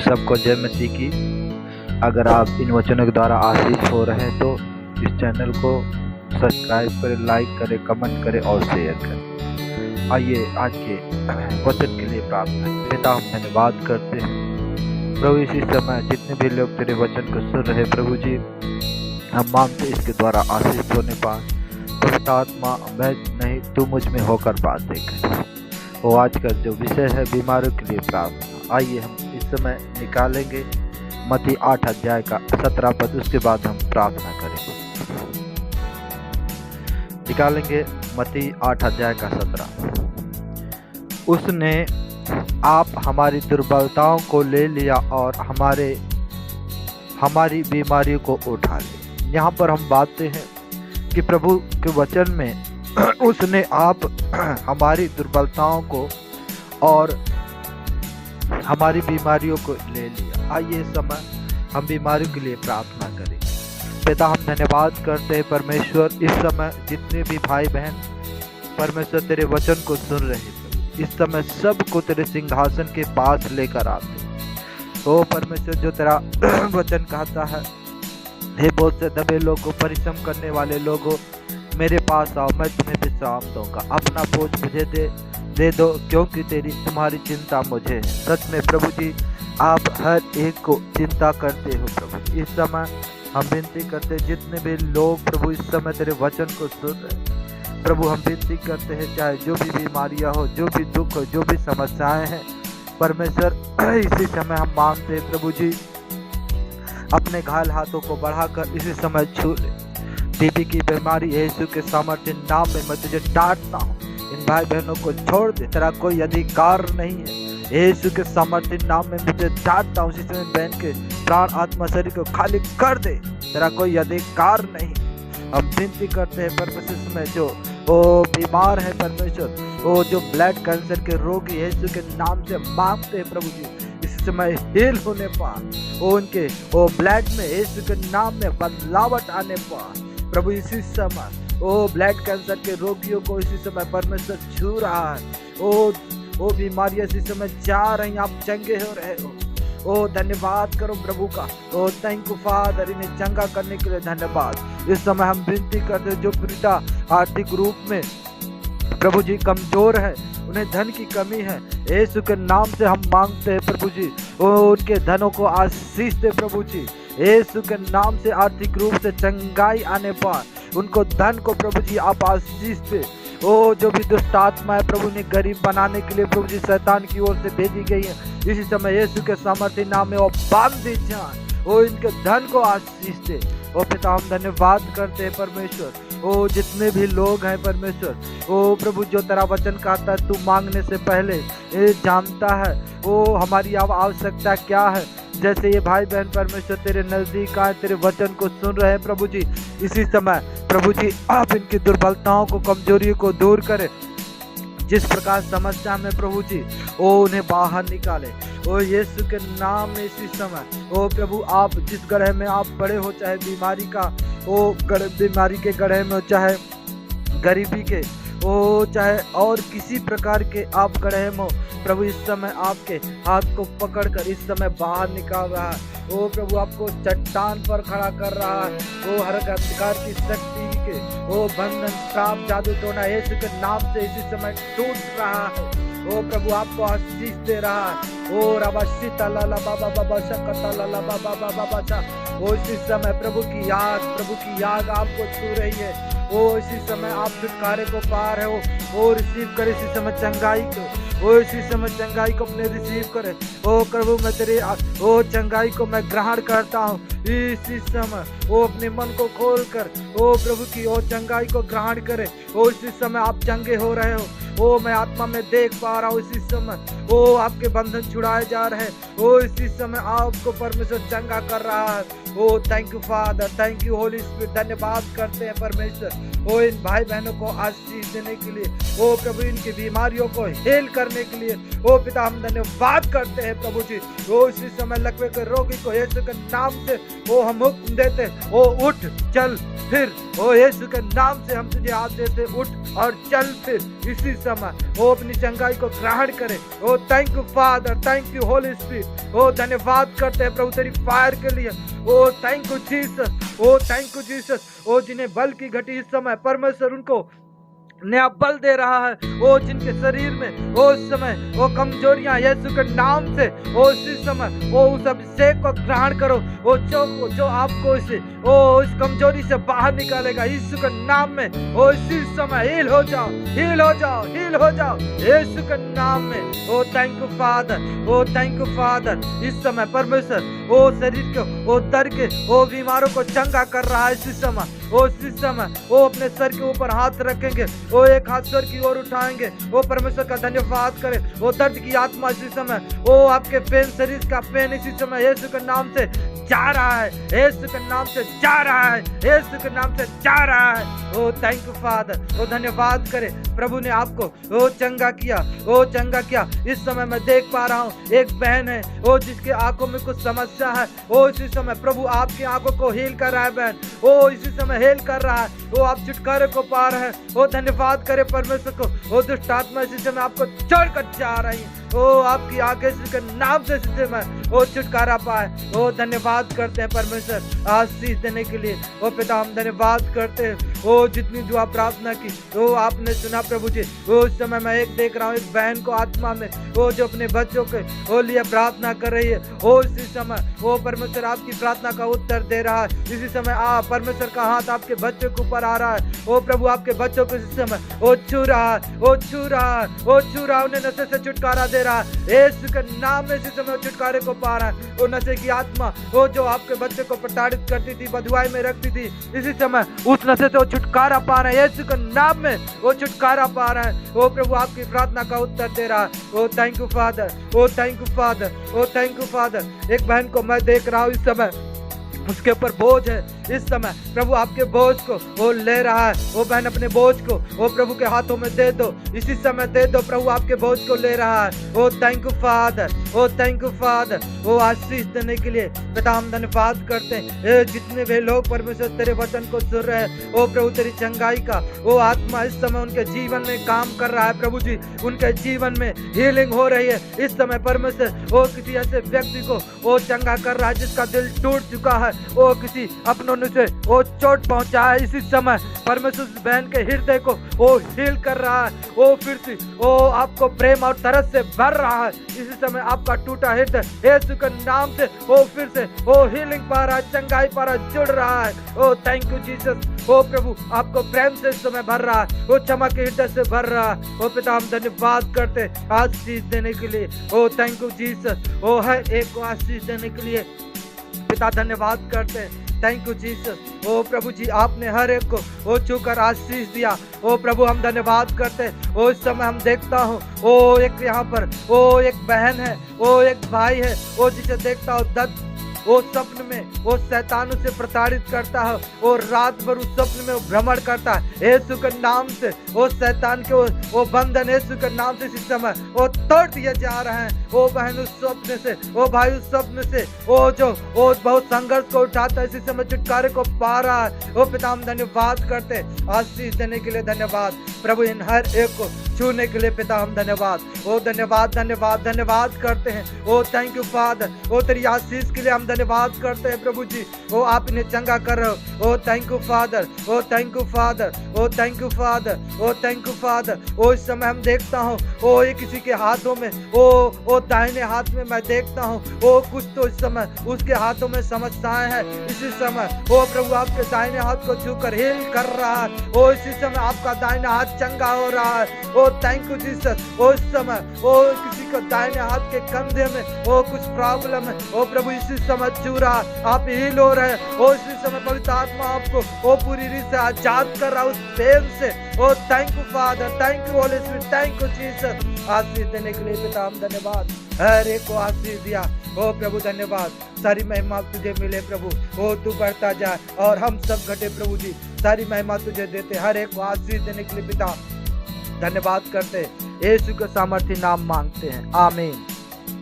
सबको जय मसीह की। अगर आप इन वचनों के द्वारा आशीष हो रहे हैं तो इस चैनल को सब्सक्राइब करें, लाइक करें, कमेंट करें और शेयर करें। आइए आज के वचन के लिए प्रार्थना करें। पिता, हम धन्यवाद करते हैं प्रभु, इसी समय जितने भी लोग तेरे वचन को सुन रहे प्रभु जी, हम मांगते इसके द्वारा आशीष होने पाए। पवित्र आत्मा, मैं नहीं तू मुझ में होकर बात देकर वो आज का जो विषय है बीमारियों के लिए प्रार्थना। आइए हम इस समय निकालेंगे मत्ती 8 अध्याय का 17 पद, उसके बाद हम प्रार्थना करेंगे। निकालेंगे मत्ती 8 अध्याय का 17। उसने आप हमारी दुर्बलताओं को ले लिया और हमारी बीमारियों को उठा ले। यहाँ पर हम बातें हैं कि प्रभु के वचन में उसने आप हमारी दुर्बलताओं को और हमारी बीमारियों को ले लिया। आइए इस समय हम बीमारियों के लिए प्रार्थना करें। पिता, हम धन्यवाद करते हैं परमेश्वर, इस समय जितने भी भाई बहन परमेश्वर तेरे वचन को सुन रहे हैं, इस समय सबको तेरे सिंहासन के पास लेकर आते। ओ परमेश्वर, जो तेरा वचन कहता है, हे बहुत से दबे लोगों, परिश्रम करने वाले लोगों, मेरे पास आओ, मैं तुम्हें विश्राम दूंगा। अपना बोझ मुझे दे दो, क्योंकि तुम्हारी चिंता मुझे है। सच में प्रभु जी, आप हर एक को चिंता करते हो प्रभु। इस समय हम विनती करते हैं, जितने भी लोग प्रभु इस समय तेरे वचन को सुन रहे प्रभु, हम विनती करते हैं, चाहे जो भी बीमारियां हो, जो भी दुख हो, जो भी समस्याएं हैं परमेश्वर, इसी समय हम मांगते हैं प्रभु जी, अपने घायल हाथों को बढ़ाकर इसी समय छू ले। टीबी की बीमारी यीशु के सामर्थ्य नाम में मैं तुझे डांटता हूँ। इन भाई बहनों को छोड़ दे, तेरा कोई अधिकार नहीं है। यीशु के सामर्थ्य नाम में तुझे डांटता हूँ। इसी समय बहन के प्राण आत्मा शरीर को खाली कर दे, तेरा कोई अधिकार नहीं। हम विनती करते हैं परमेश्वर में जो बीमार है परमेश्वर, वो जो ब्लड कैंसर के रोगी यीशु के नाम से मांगते हैं प्रभु जी, इस समय हील होने पर उनके ब्लड में यीशु के नाम में बदलावट आने पर प्रभु, इसी समय ब्लड कैंसर के रोगियों को इसी समय परमेश्वर छू रहा है। वो बीमारियां इसी समय जा रही, आप चंगे हो रहे हो। धन्यवाद करो प्रभु का। थैंक यू फादर, इन्हें चंगा करने के लिए धन्यवाद। इस समय हम विनती करते हैं, जो पीड़िता आर्थिक रूप में प्रभु जी कमजोर है, उन्हें धन की कमी है, यीशु के नाम से हम मांगते हैं प्रभु जी, उनके धनों को आशीष दे प्रभु जी। यीशु के नाम से आर्थिक रूप से चंगाई आने पर उनको धन को प्रभु जी आप आशीष दे। जो भी दुष्ट आत्मा है प्रभु ने गरीब बनाने के लिए प्रभु जी शैतान की ओर से भेजी गई है, इसी समय यीशु के सामर्थ्य नाम में वो बांध दी जाए, इनके धन को आशीष दे। पिता, हम धन्यवाद करते हैं परमेश्वर, जितने भी लोग हैं परमेश्वर, प्रभु जो तेरा वचन कहता है, तू मांगने से पहले जानता है हमारी आवश्यकता क्या है। जैसे ये भाई बहन परमेश्वर तेरे नजदीक आए, तेरे वचन को सुन रहे हैं प्रभु जी, इसी समय प्रभु जी आप इनकी दुर्बलताओं को, कमजोरियों को दूर करें। जिस प्रकार समस्या में प्रभु जी उन्हें बाहर निकाले, यीशु के नाम में इसी समय प्रभु आप जिस गड्ढे में आप पड़े हो, चाहे बीमारी का बीमारी के गड्ढे में, चाहे गरीबी के चाहे और किसी प्रकार के आप गड्ढे में प्रभु, इस समय आपके हाथ को पकड़कर इस समय बाहर निकाल रहा है। प्रभु आपको चट्टान पर खड़ा कर रहा है। हर अंधकार की शक्ति के बंधन, श्राप, जादू टोना यीशु के नाम से इसी समय टूट रहा है। प्रभु आपको आशीष दे रहा है। इसी समय प्रभु की याद आपको छू रही है। इसी समय आप छुटकारे को पा रहे हो। रिसीव करे इसी समय चंगाई को, इसी समय चंगाई को अपने रिसीव करे। प्रभु मैं तेरे चंगाई को मैं ग्रहण करता हूँ। इसी समय अपने मन को खोल कर प्रभु की चंगाई को ग्रहण करे। इसी समय आप चंगे हो रहे हो। मैं आत्मा में देख पा रहा हूँ। इसी समय आपके बंधन छुड़ाए जा रहे हैं। इसी समय आपको परमेश्वर चंगा कर रहा है। Thank you father, thank you holy spirit. धन्यवाद करते हैं परमेश्वर इन भाई बहनों को आशीष देने के लिए, प्रभु इनकी बीमारियों को हेल करने के लिए। पिता, हम धन्यवाद करते हैं प्रभु जी। इसी समय लकवे के रोगी को यीशु के नाम से हम हुक्म देते, उठ चल फिर। यीशु के नाम से हम तुझे आदेश देते, उठ और चल फिर। इसी समय वो अपनी चंगाई को ग्रहण करे। Oh thank you father, thank you holy spirit. ओ धन्यवाद करते हैं प्रभु तेरी फायर के लिए। Oh thank you Jesus, oh thank you Jesus. ओ जिन्हें बल की घटी इस समय परमेश्वर उनको नया बल दे रहा है। ओ जिनके शरीर में ओ इस समय वो कमजोरियां यीशु के नाम से ओ इसी समय वो उस अभिषेक को ग्रहण करो। वो जो आपको इस कमजोरी से बाहर निकालेगा यीशु के नाम में। ओ इसी समय हील हो जाओ, हील हो जाओ, हील हो जाओ यीशु के नाम में। Oh thank you father, oh thank you father. इस समय परमेश्वर ओ शरीर को ओ दर्द के ओ बीमारों को चंगा कर रहा है इसी समय। ओ इसी समय वो अपने सर के ऊपर हाथ रखेंगे, वो एक हाथ सर की ओर उठाएंगे, वो परमेश्वर का धन्यवाद करे। वो दर्द की आत्मा इसी समय, वो आपके पेन, शरीर का पेन इसी समय यीशु के नाम से जा रहा है, यीशु के नाम से जा रहा है, यीशु के नाम से जा रहा है। Oh thank you father. वो धन्यवाद करे प्रभु ने आपको वो चंगा किया, वो चंगा किया। इस समय मैं देख पा रहा हूँ एक बहन है वो जिसके आंखों में कुछ समस्या है। वो इसी समय प्रभु आपकी आंखों को हील कर रहा है बहन, वो इसी समय हील कर रहा है। वो आप छुटकारे को पा रहे हैं। वो धन्यवाद करे परमेश्वर को। वो दुष्ट आत्मा इसी समय आपको छोड़कर जा रही है। ओ आपकी आंखें के नाम से इसी समय वो छुटकारा पाए। वो धन्यवाद करते हैं परमेश्वर आशीष देने के लिए। वो पिता हम धन्यवाद करते हैं। वो जितनी दुआ प्रार्थना की वो आपने सुना प्रभु जी। वो उस समय मैं एक देख रहा हूँ एक बहन को आत्मा में वो जो अपने बच्चों के वो लिए प्रार्थना कर रही है। वो इसी समय वो परमेश्वर आपकी प्रार्थना का उत्तर दे रहा है। इसी समय परमेश्वर का हाथ आपके बच्चों के ऊपर आ रहा है। वो प्रभु आपके बच्चों को इस समय वो छू रहा है, वो छू रहा है, वो छू रहा है। उन्हें नशे से छुटकारा दे रहा है। यीशु के नाम में इसी समय छुटकारे को पा रहा है। वो नशे की आत्मा वो जो आपके बच्चे को प्रताड़ित करती थी, बदुआई में रखती थी, इसी समय उस नशे से वो छुटकारा पा रहा है। यीशु के नाम में वो छुटकारा पा रहा है। वो प्रभु आपकी प्रार्थना का उत्तर दे रहा है। Oh thank you father, oh thank you father, oh thank you father. एक बहन को मैं देख रहा हूँ इस समय उसके ऊपर बोझ है। इस समय प्रभु आपके बोझ को वो ले रहा है। वो बहन अपने बोझ को वो प्रभु के हाथों में दे दो, इसी समय दे दो। प्रभु आपके बोझ को ले रहा है। Oh thank you father, oh thank you father. वो आशीष देने के लिए पिता हम धन्यवाद करते हैं। जितने भी लोग परमेश्वर तेरे वचन को सुन रहे हैं, ओ प्रभु तेरी चंगाई का वो आत्मा इस समय उनके जीवन में काम कर रहा है। प्रभु जी उनके जीवन में हीलिंग हो रही है। इस समय परमेश्वर वो किसी ऐसे व्यक्ति को वो चंगा कर रहा है जिसका दिल टूट चुका है, वो किसी अपनों से वो चोट पहुंचा है। इसी समय परमेश्वर बहन के हृदय को वो हील कर रहा है। वो फिर से वो आपको प्रेम और तरस से भर रहा है। इसी समय आपका टूटा हृदय यीशु के नाम से वो फिर से वो हीलिंग पा रहा है, चंगाई पा रहा है, जुड़ रहा है। Oh thank you Jesus. वो प्रभु आपको प्रेम से इस समय भर रहा है, वो क्षमा के हृदय से भर रहा है। वो पिता हम धन्यवाद करते हैं आशीष देने के लिए। Oh thank you Jesus. वो है एक को आशीष देने के लिए पिता धन्यवाद करते हैं। Thank you Jesus. ओ प्रभु जी आपने हर एक को वो छूकर आशीष दिया। ओ प्रभु हम धन्यवाद करते हैं। ओ इस समय हम देखता हूँ ओ एक यहाँ पर वो एक बहन है, वो एक भाई है, वो जिसे देखता हूँ दत्त वो स्वप्न में वो शैतान उसे प्रताड़ित करता है। वो रात भर उस स्वप्न में भ्रमण करता है। यीशु के नाम से वो शैतान के वो बंधन यीशु के नाम से इस समय वो तोड़ दिए जा रहे हैं। वो बहन उस स्वप्न से, वो भाई उस स्वप्न से वो बहुत संघर्ष को उठाता है, इसी समय छुटकारे को पा रहा है। वो पिता हम धन्यवाद करते, आशीष देने के लिए धन्यवाद प्रभु। इन हर एक को छूने के लिए पिता हम धन्यवाद, ओ धन्यवाद धन्यवाद धन्यवाद करते हैं। ओ थैंक यू फादर। ओ तेरी आशीष के लिए हम धन्यवाद करते हैं प्रभु जी। ओ आप इन्हें चंगा कर रहे हो। Oh thank you father, oh thank you father, oh thank you father, oh thank you father. ओ इस समय हम देखता हूँ ओ ये किसी के हाथों में ओ दाहिने हाथ में मैं देखता हूँ वो कुछ तो इस समय उसके हाथों में समस्याएं हैं। इसी समय ओ प्रभु आपके दाहिने हाथ को छूकर हील कर रहा है। ओ इसी समय आपका दाहिना हाथ चंगा हो रहा है। Oh thank you Jesus. ओ इस समय ओ किसी को दाहिने हाथ के कंधे में ओ कुछ प्रॉब्लम है, ओ प्रभु इसी समय छू रहा, आप हील हो रहे हैं। ओ इसी समय पवित्र आत्मा आपको ओ पूरी रीत से आजाद कर रहा उस पेन से। Oh thank you father, thank you holy spirit, thank you Jesus. आशीष देने के लिए पिता हम धन्यवाद। हर एक को आशीष दिया। ओ प्रभु धन्यवाद, सारी महिमा तुझे मिले प्रभु। ओ तू बढ़ता जाए और हम सब घटे प्रभु जी, सारी महिमा तुझे देते। हर एक को आशीष देने के लिए पिता धन्यवाद करते, यीशु के सामर्थ्य नाम मांगते हैं, आमीन।